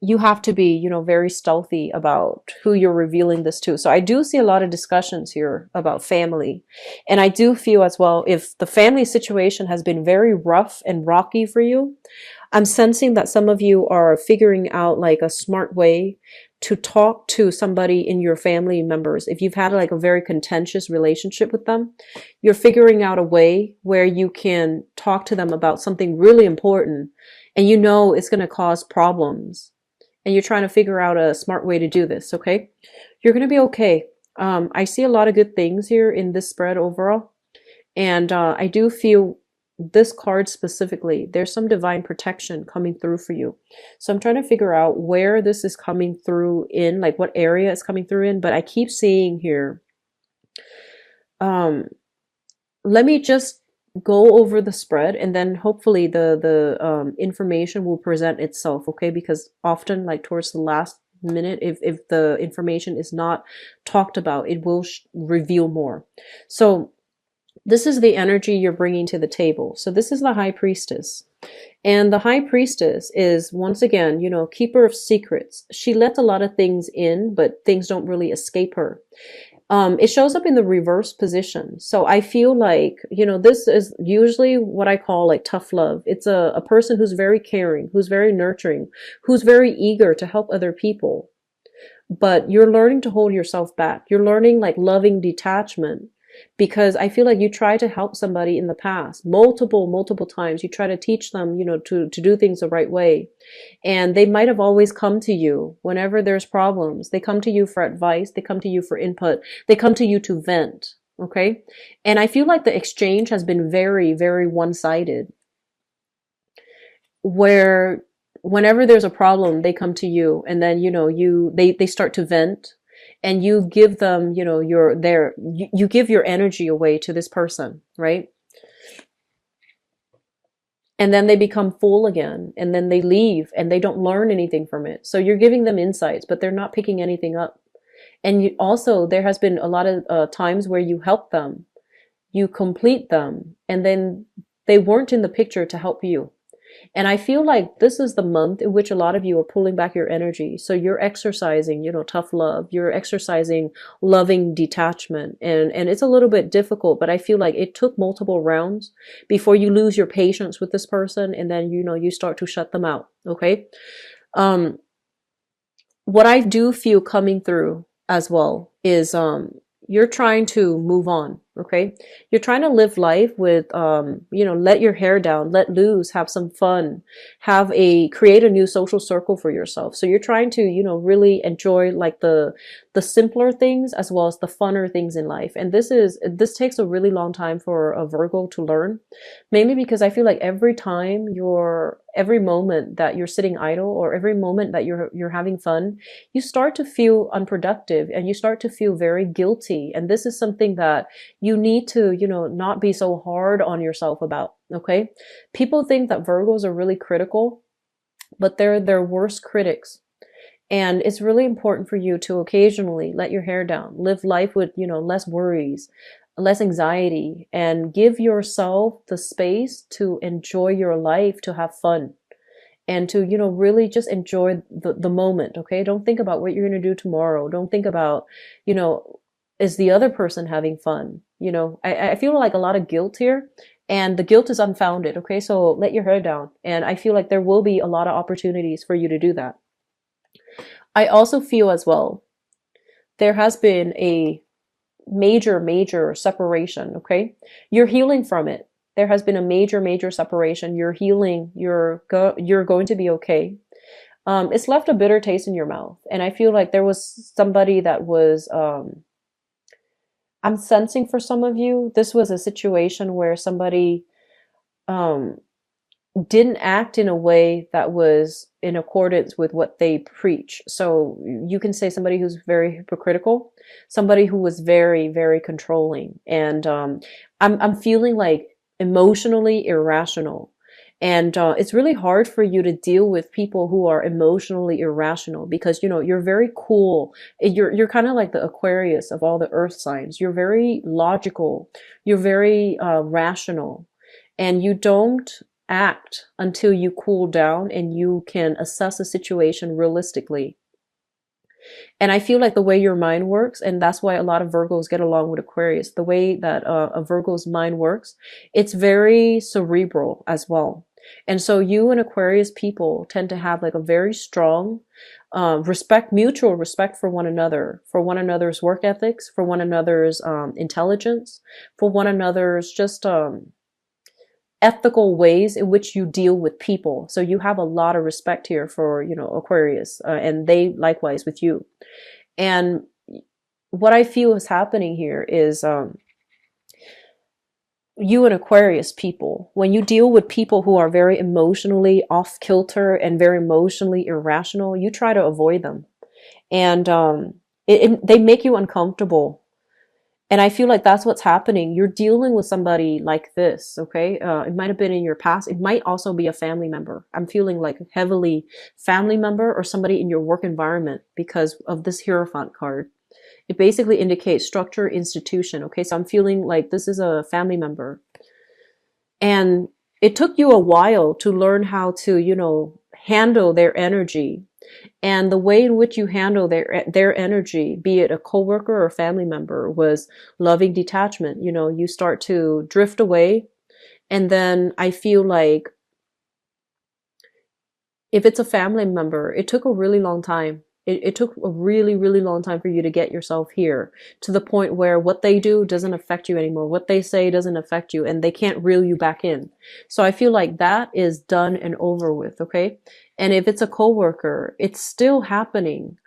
you have to be, you know, very stealthy about who you're revealing this to. So I do see a lot of discussions here about family. And I do feel as well, if the family situation has been very rough and rocky for you, I'm sensing that some of you are figuring out like a smart way to talk to somebody in your family members. If you've had like a very contentious relationship with them, you're figuring out a way where you can talk to them about something really important and you know it's going to cause problems. And you're trying to figure out a smart way to do this, okay? You're going to be okay. I see a lot of good things here in this spread overall. And I do feel this card specifically, there's some divine protection coming through for you. So I'm trying to figure out where this is coming through in, like what area it's coming through in. But I keep seeing here, um, let me just go over the spread and then hopefully the information will present itself, okay? Because often, like towards the last minute, if the information is not talked about, it will reveal more. So this is the energy you're bringing to the table. So this is the High Priestess. And the High Priestess is, once again, you know, keeper of secrets. She lets a lot of things in, but things don't really escape her. It shows up in the reverse position. So I feel like, you know, this is usually what I call like tough love. It's a person who's very caring, who's very nurturing, who's very eager to help other people. But you're learning to hold yourself back. You're learning like loving detachment because I feel like you try to help somebody in the past multiple times. You try to teach them, you know, to do things the right way. And they might have always come to you whenever there's problems. They come to you for advice. They come to you for input. They come to you to vent. Okay. And I feel like the exchange has been very one-sided where whenever there's a problem, they come to you and then, you know, they start to vent and you give them, you know, you give your energy away to this person, right? And then they become full again and then they leave and they don't learn anything from it. So you're giving them insights, but they're not picking anything up. And you also, there has been a lot of times where you help them, you complete them, and then they weren't in the picture to help you. And I feel like this is the month in which a lot of you are pulling back your energy. So you're exercising, you know, tough love. You're exercising loving detachment. And it's a little bit difficult, but I feel like it took multiple rounds before you lose your patience with this person. And then, you know, you start to shut them out. Okay. Um, what I do feel coming through as well is, you're trying to move on. Okay. You're trying to live life with, you know, let your hair down, let loose, have some fun, create a new social circle for yourself. So you're trying to, you know, really enjoy like the simpler things as well as the funner things in life. And this takes a really long time for a Virgo to learn, mainly because I feel like every moment that you're sitting idle or every moment that you're having fun, you start to feel unproductive and you start to feel very guilty. And this is something that you need to, you know, not be so hard on yourself about, okay? People think that Virgos are really critical, but they're their worst critics. And it's really important for you to occasionally let your hair down, live life with, you know, less worries, less anxiety, and give yourself the space to enjoy your life, to have fun and to, you know, really just enjoy the moment. Okay. Don't think about what you're going to do tomorrow. Don't think about, you know, is the other person having fun? You know, I feel like a lot of guilt here and the guilt is unfounded. Okay. So let your hair down. And I feel like there will be a lot of opportunities for you to do that. I also feel as well, there has been a major separation. Okay. You're healing from it. There has been a major separation. You're healing. You're going to be okay. It's left a bitter taste in your mouth. And I feel like there was somebody that was, I'm sensing for some of you, this was a situation where somebody, um, didn't act in a way that was in accordance with what they preach. So you can say somebody who's very hypocritical, somebody who was very controlling. And, I'm feeling like emotionally irrational. And it's really hard for you to deal with people who are emotionally irrational because, you know, you're very cool. You're kind of like the Aquarius of all the earth signs. You're very logical. You're very rational. And you don't act until you cool down and you can assess the situation realistically. And I feel like the way your mind works, and that's why a lot of Virgos get along with Aquarius, the way that a Virgo's mind works, it's very cerebral as well. And so you and Aquarius people tend to have like a very strong respect, mutual respect for one another's work ethics, for one another's intelligence, for one another's just ethical ways in which you deal with people. So you have a lot of respect here for, Aquarius, and they likewise with you. And what I feel is happening here is you and Aquarius people, when you deal with people who are very emotionally off kilter and very emotionally irrational, you try to avoid them. And they make you uncomfortable. And I feel like that's what's happening. You're dealing with somebody like this, okay? It might have been in your past. It might also be a family member. I'm feeling like heavily family member or somebody in your work environment because of this Hierophant card. It basically indicates structure, institution, okay? So I'm feeling like this is a family member. And it took you a while to learn how to, handle their energy. And the way in which you handle their energy, be it a coworker or a family member, was loving detachment. You start to drift away. And then I feel like if it's a family member, it took a really long time. It took a really, really long time for you to get yourself here to the point where what they do doesn't affect you anymore. What they say doesn't affect you and they can't reel you back in. So I feel like that is done and over with. Okay. And if it's a coworker, it's still happening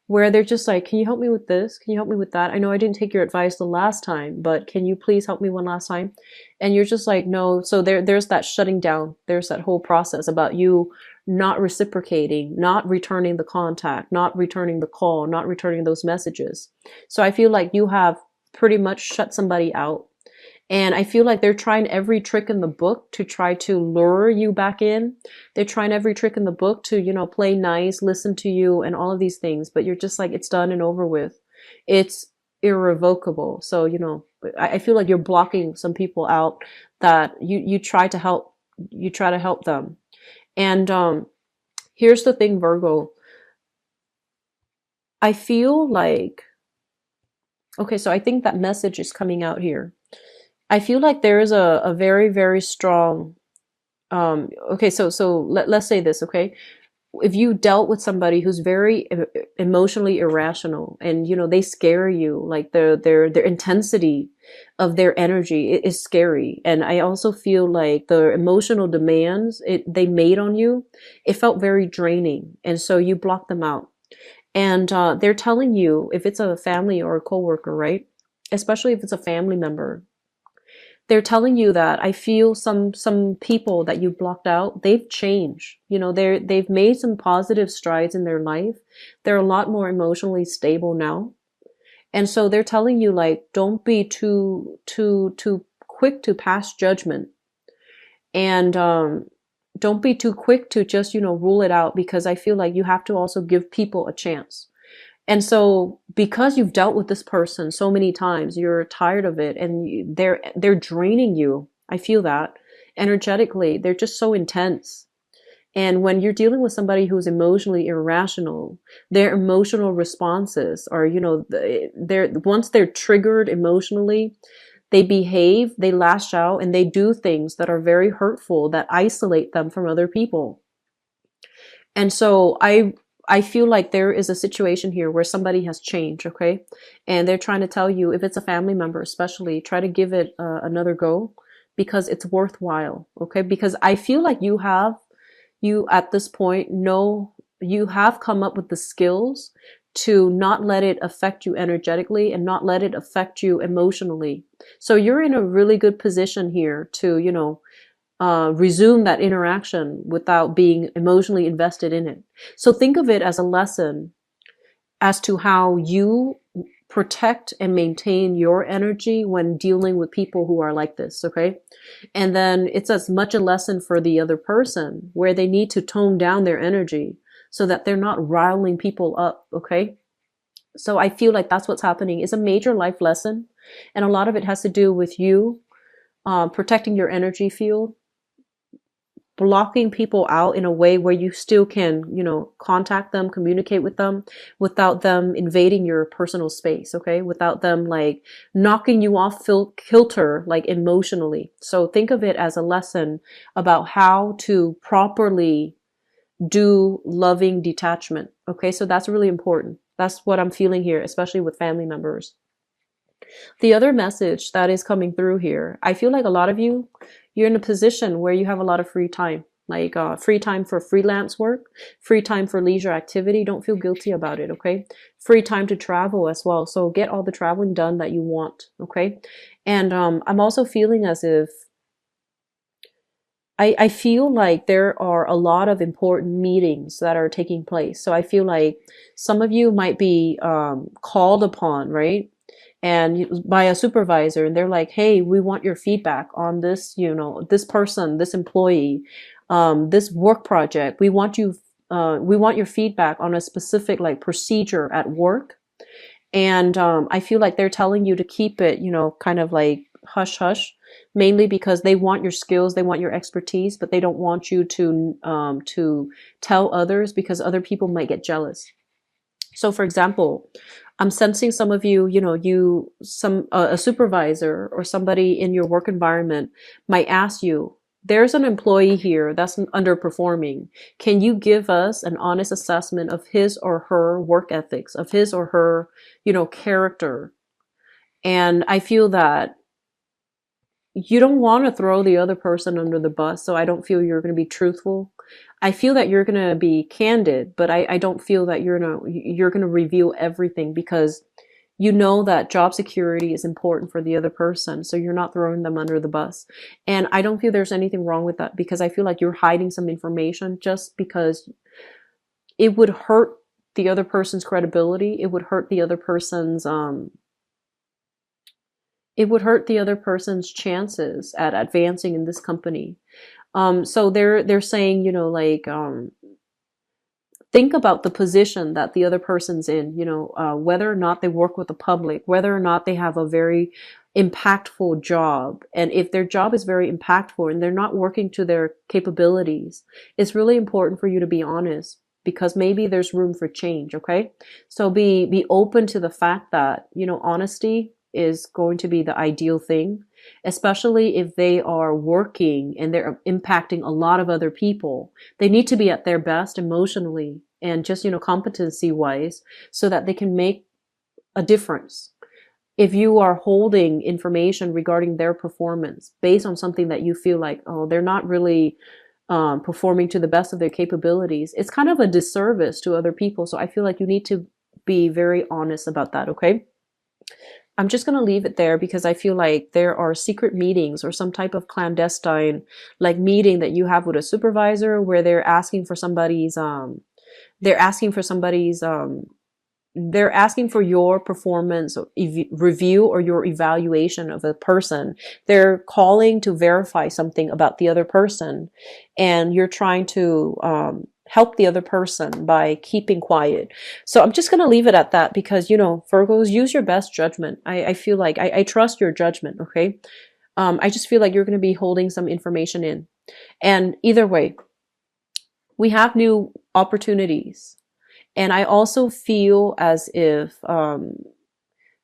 where they're just like, can you help me with this? Can you help me with that? I know I didn't take your advice the last time, but can you please help me one last time? And you're just like, no. So there's that shutting down. There's that whole process about you not reciprocating, not returning the contact, not returning the call, not returning those messages. So I feel like you have pretty much shut somebody out. And I feel like they're trying every trick in the book to try to lure you back in. They're trying every trick in the book to, play nice, listen to you, and all of these things. But you're just like, it's done and over with. It's irrevocable. So, I feel like you're blocking some people out that you try to help. You try to help them. And here's the thing, Virgo. I feel like, okay, so I think that message is coming out here. I feel like there is a very, very strong, okay, so let's say this, okay? If you dealt with somebody who's very emotionally irrational and, they scare you, like their intensity of their energy is scary. And I also feel like the emotional demands they made on you, it felt very draining. And so you block them out. And they're telling you, if it's a family or a coworker, right? Especially if it's a family member, they're telling you that I feel some people that you blocked out, they've changed. They've made some positive strides in their life. They're a lot more emotionally stable now. And so they're telling you, like, don't be too quick to pass judgment. And don't be too quick to just, rule it out, because I feel like you have to also give people a chance. And so because you've dealt with this person so many times, you're tired of it and they're draining you. I feel that energetically, they're just so intense. And when you're dealing with somebody who's emotionally irrational, their emotional responses are, once they're triggered emotionally, they behave, they lash out, and they do things that are very hurtful, that isolate them from other people. And so I feel like there is a situation here where somebody has changed, okay? And they're trying to tell you, if it's a family member especially, try to give it another go, because it's worthwhile, okay? Because I feel like you at this point you have come up with the skills to not let it affect you energetically and not let it affect you emotionally. So you're in a really good position here to, resume that interaction without being emotionally invested in it. So think of it as a lesson as to how you protect and maintain your energy when dealing with people who are like this, okay? And then it's as much a lesson for the other person where they need to tone down their energy so that they're not riling people up, okay? So I feel like that's what's happening. It's a major life lesson, and a lot of it has to do with you protecting your energy field, blocking people out in a way where you still can, contact them, communicate with them without them invading your personal space, okay? Without them like knocking you off kilter, like emotionally. So think of it as a lesson about how to properly do loving detachment, okay? So that's really important. That's what I'm feeling here, especially with family members. The other message that is coming through here, I feel like a lot of you, you're in a position where you have a lot of free time, like free time for freelance work, free time for leisure activity. Don't feel guilty about it, okay? Free time to travel as well. So get all the traveling done that you want, okay? And I'm also feeling as if I feel like there are a lot of important meetings that are taking place. So I feel like some of you might be called upon, right? And by a supervisor, and they're like, hey, we want your feedback on this, this person, this employee, this work project. We want your feedback on a specific like procedure at work. And I feel like they're telling you to keep it, kind of like hush hush, mainly because they want your skills, they want your expertise, but they don't want you to tell others because other people might get jealous. So, for example, I'm sensing some of you, a supervisor or somebody in your work environment might ask you, there's an employee here that's underperforming. Can you give us an honest assessment of his or her work ethics, of his or her, character? And I feel that you don't want to throw the other person under the bus. So I don't feel you're going to be truthful. I feel that you're going to be candid, but I don't feel that you're going to reveal everything because you know that job security is important for the other person. So you're not throwing them under the bus. And I don't feel there's anything wrong with that because I feel like you're hiding some information just because it would hurt the other person's credibility. It would hurt the other person's, chances at advancing in this company. So they're saying, think about the position that the other person's in, whether or not they work with the public, whether or not they have a very impactful job. And if their job is very impactful and they're not working to their capabilities, it's really important for you to be honest because maybe there's room for change. Okay. So be open to the fact that, honesty is going to be the ideal thing, especially if they are working and they're impacting a lot of other people. They need to be at their best emotionally and just, competency wise so that they can make a difference. If you are holding information regarding their performance based on something that you feel like, oh, they're not really performing to the best of their capabilities, it's kind of a disservice to other people. So I feel like you need to be very honest about that. Okay. I'm just going to leave it there because I feel like there are secret meetings or some type of clandestine like meeting that you have with a supervisor where they're asking for your performance review or your evaluation of a person. They're calling to verify something about the other person and you're trying to help the other person by keeping quiet. So I'm just going to leave it at that because, Virgos, use your best judgment. I feel like I trust your judgment. Okay. I just feel like you're going to be holding some information in. And either way, we have new opportunities. And I also feel as if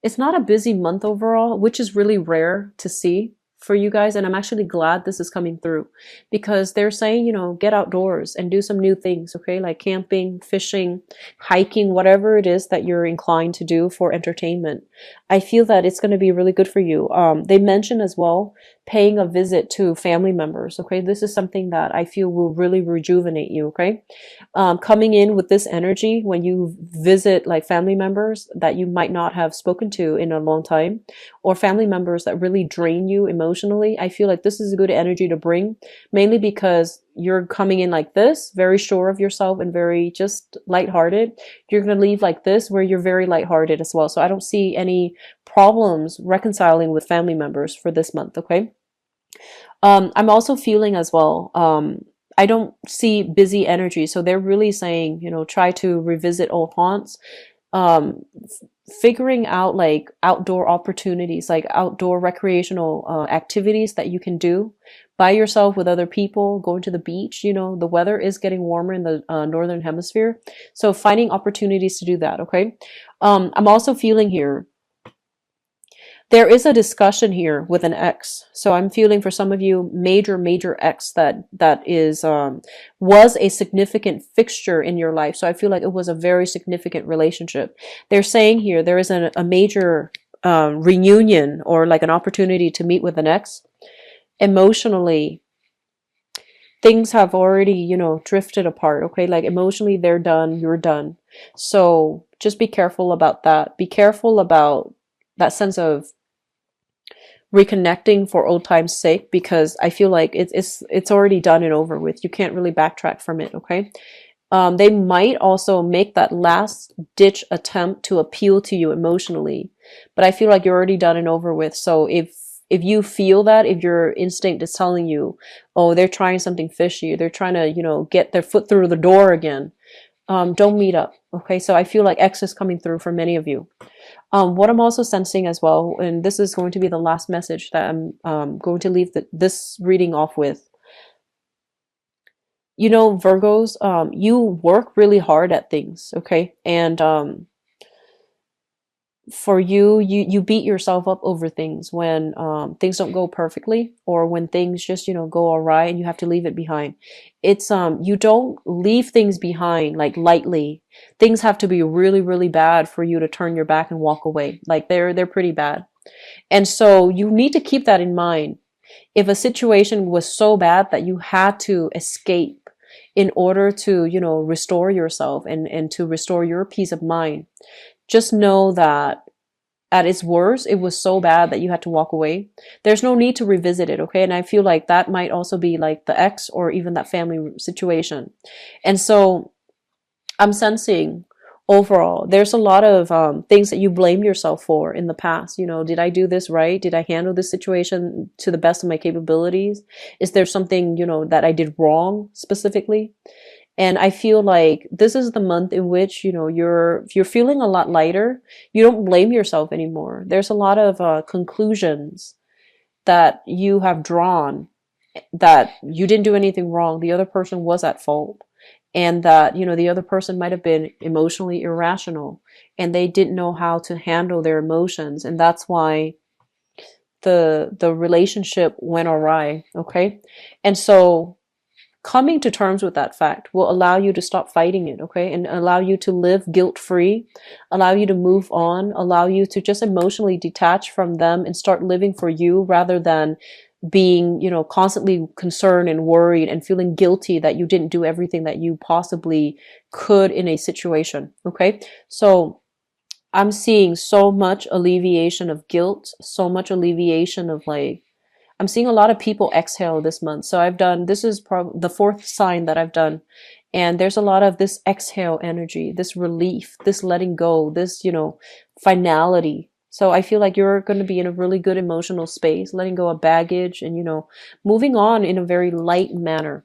it's not a busy month overall, which is really rare to see for you guys. And I'm actually glad this is coming through because they're saying, get outdoors and do some new things. Okay. Like camping, fishing, hiking, whatever it is that you're inclined to do for entertainment. I feel that it's going to be really good for you. They mentioned as well, paying a visit to family members. Okay. This is something that I feel will really rejuvenate you. Okay. Coming in with this energy when you visit like family members that you might not have spoken to in a long time or family members that really drain you emotionally. I feel like this is a good energy to bring mainly because you're coming in like this, very sure of yourself and very just lighthearted. You're going to leave like this where you're very lighthearted as well. So I don't see any problems reconciling with family members for this month. Okay. I'm also feeling as well, I don't see busy energy. So they're really saying, try to revisit old haunts. figuring out like outdoor opportunities, like outdoor recreational activities that you can do by yourself with other people, going to the beach. You know, the weather is getting warmer in the northern hemisphere. So finding opportunities to do that, okay? I'm also feeling here there is a discussion here with an ex. So I'm feeling for some of you major ex that is was a significant fixture in your life. So I feel like it was a very significant relationship. They're saying here there is a major reunion or like an opportunity to meet with an ex. Emotionally, things have already, you know, drifted apart. Okay, like emotionally they're done, you're done. So just be careful about that. Be careful about that sense of reconnecting for old time's sake, because I feel like it's already done and over with. You can't really backtrack from it, okay? They might also make that last ditch attempt to appeal to you emotionally, but I feel like you're already done and over with. So if you feel that, if your instinct is telling you, oh, they're trying something fishy, they're trying to, you know, get their foot through the door again, don't meet up, okay? So I feel like X is coming through for many of you. What I'm also sensing as well, and this is going to be the last message that I'm going to leave this reading off with. You know, Virgos, you work really hard at things, okay? And for you beat yourself up over things when things don't go perfectly, or when things just, you know, go awry and you have to leave it behind. It's you don't leave things behind like lightly. Things have to be really bad for you to turn your back and walk away. Like they're pretty bad. And so you need to keep that in mind. If a situation was so bad that you had to escape in order to, you know, restore yourself and to restore your peace of mind, just know that at its worst, it was so bad that you had to walk away. There's no need to revisit it, okay? And I feel like that might also be like the ex or even that family situation. And so I'm sensing overall, there's a lot of things that you blame yourself for in the past. You know, did I do this right? Did I handle this situation to the best of my capabilities? Is there something, you know, that I did wrong specifically? And I feel like this is the month in which, you know, you're feeling a lot lighter. You don't blame yourself anymore. There's a lot of conclusions that you have drawn that you didn't do anything wrong. The other person was at fault. And that, you know, the other person might have been emotionally irrational and they didn't know how to handle their emotions. And that's why the relationship went awry. Okay. And so coming to terms with that fact will allow you to stop fighting it, okay? And allow you to live guilt-free, allow you to move on, allow you to just emotionally detach from them and start living for you rather than being, you know, constantly concerned and worried and feeling guilty that you didn't do everything that you possibly could in a situation, okay? So I'm seeing so much alleviation of guilt, so much alleviation of like, I'm seeing a lot of people exhale this month. So I've done, this is probably the fourth sign that I've done. And there's a lot of this exhale energy, this relief, this letting go, this, you know, finality. So I feel like you're going to be in a really good emotional space, letting go of baggage and, you know, moving on in a very light manner.